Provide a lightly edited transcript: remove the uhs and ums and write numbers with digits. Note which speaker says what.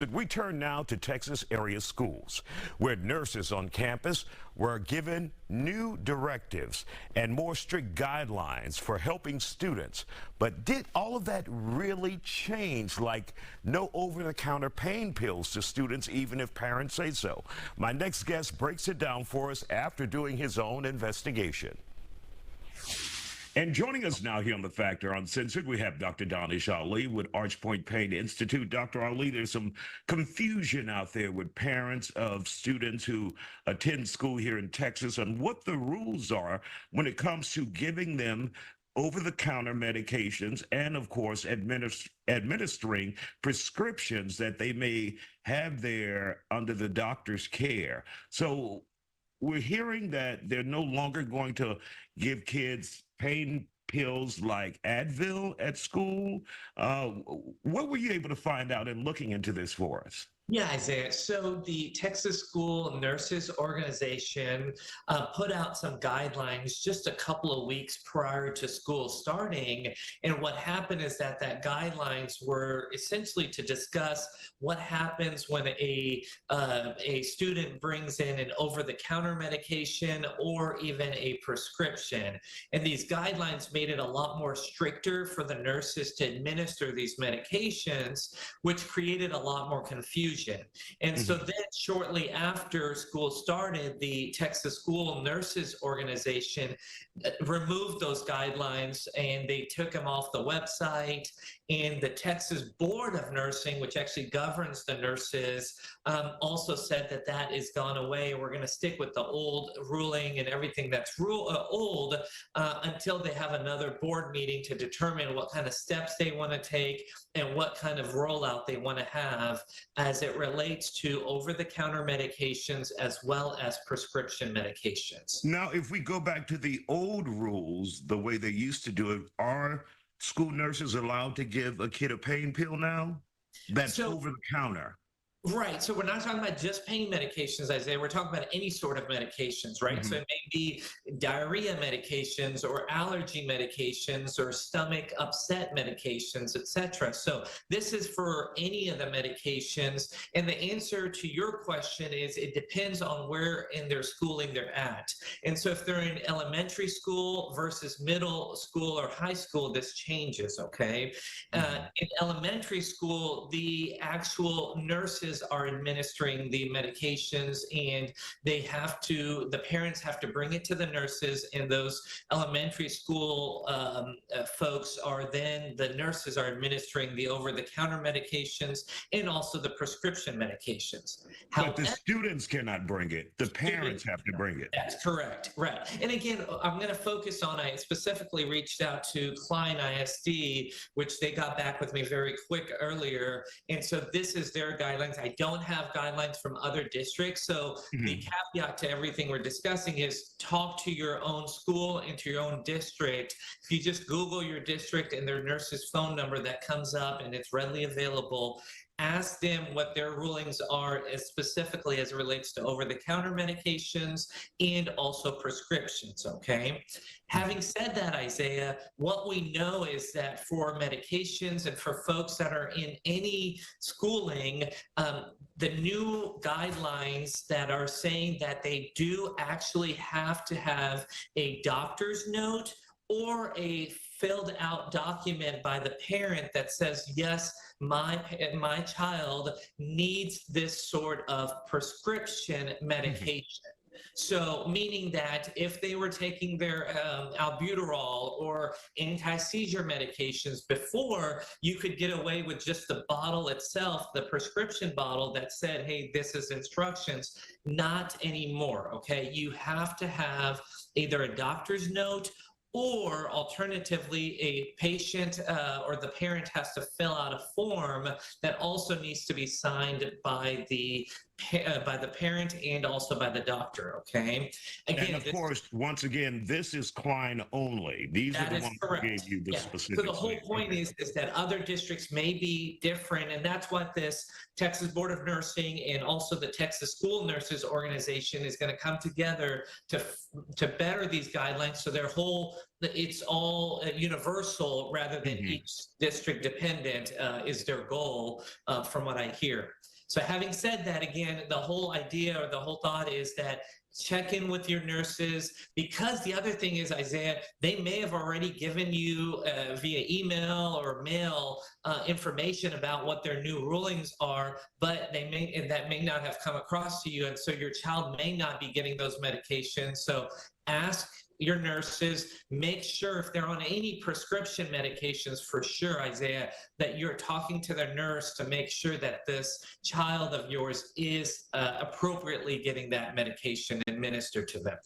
Speaker 1: We turn now to Texas area schools, where nurses on campus were given new directives and more strict guidelines for helping students. But did all of that really change? Like no over-the-counter pain pills to students, even if parents say so. My next guest breaks it down for us after doing his own investigation. And joining us now here on The Factor Uncensored, we have Dr. Danish Ali with Archpoint Pain Institute. Dr. Ali, there's some confusion out there with parents of students who attend school here in Texas on what the rules are when it comes to giving them over-the-counter medications and, of course, administering prescriptions that they may have there under the doctor's care. So we're hearing that they're no longer going to give kids pain pills like Advil at school. What were you able to find out in looking into this for us?
Speaker 2: Yeah, Isaiah. So the Texas School Nurses Organization put out some guidelines just a couple of weeks prior to school starting. And what happened is that guidelines were essentially to discuss what happens when a student brings in an over-the-counter medication or even a prescription. And these guidelines made it a lot more stricter for the nurses to administer these medications, which created a lot more confusion. And so then shortly after school started, the Texas School Nurses Organization removed those guidelines and they took them off the website. And the Texas Board of Nursing, which actually governs the nurses, also said that that is gone away. We're going to stick with the old ruling and everything that's old until they have another board meeting to determine what kind of steps they want to take and what kind of rollout they want to have as it relates to over-the-counter medications as well as prescription medications.
Speaker 1: Now, if we go back to the old rules, the way they used to do it, are school nurses allowed to give a kid a pain pill now? That's over the counter.
Speaker 2: Right. So we're not talking about just pain medications, Isaiah. We're talking about any sort of medications, right? So it may be diarrhea medications or allergy medications or stomach upset medications, etc. So this is for any of the medications. And the answer to your question is it depends on where in their schooling they're at. And so if they're in elementary school versus middle school or high school, this changes, okay? In elementary school, the actual nurses are administering the medications and the parents have to bring it to the nurses, and those elementary school folks are then, the nurses are administering the over-the-counter medications and also the prescription medications.
Speaker 1: But the students cannot bring it. The parents have to bring it.
Speaker 2: That's correct. Right. And again, I'm going to focus on, I specifically reached out to Klein ISD, which they got back with me very quick earlier. And so this is their guidelines. I don't have guidelines from other districts. So the caveat to everything we're discussing is talk to your own school and to your own district. If you just Google your district and their nurse's phone number, that comes up and it's readily available. Ask them what their rulings are specifically as it relates to over-the-counter medications and also prescriptions, okay? Having said that, Isaiah, what we know is that for medications and for folks that are in any schooling, the new guidelines that are saying that they do actually have to have a doctor's note or a filled out document by the parent that says, yes, my child needs this sort of prescription medication. So meaning that if they were taking their albuterol or anti-seizure medications before, you could get away with just the bottle itself, the prescription bottle that said, hey, this is instructions. Not anymore, okay? You have to have either a doctor's note or alternatively, a patient or the parent has to fill out a form that also needs to be signed by the parent and also by the doctor, okay? Again,
Speaker 1: and of course, once again, this is Klein only. These are the ones who gave you the specific.
Speaker 2: So the whole point is that other districts may be different, and that's what this Texas Board of Nursing and also the Texas School Nurses Organization is going to come together to better these guidelines so their whole it's all universal rather than each district dependent is their goal, from what I hear. So having said that, again, the whole idea or the whole thought is that check in with your nurses, because the other thing is, Isaiah, they may have already given you via email or mail information about what their new rulings are, but that may not have come across to you, and so your child may not be getting those medications. So ask your nurses, make sure if they're on any prescription medications, for sure, Isaiah, that you're talking to their nurse to make sure that this child of yours is appropriately getting that medication administered to them.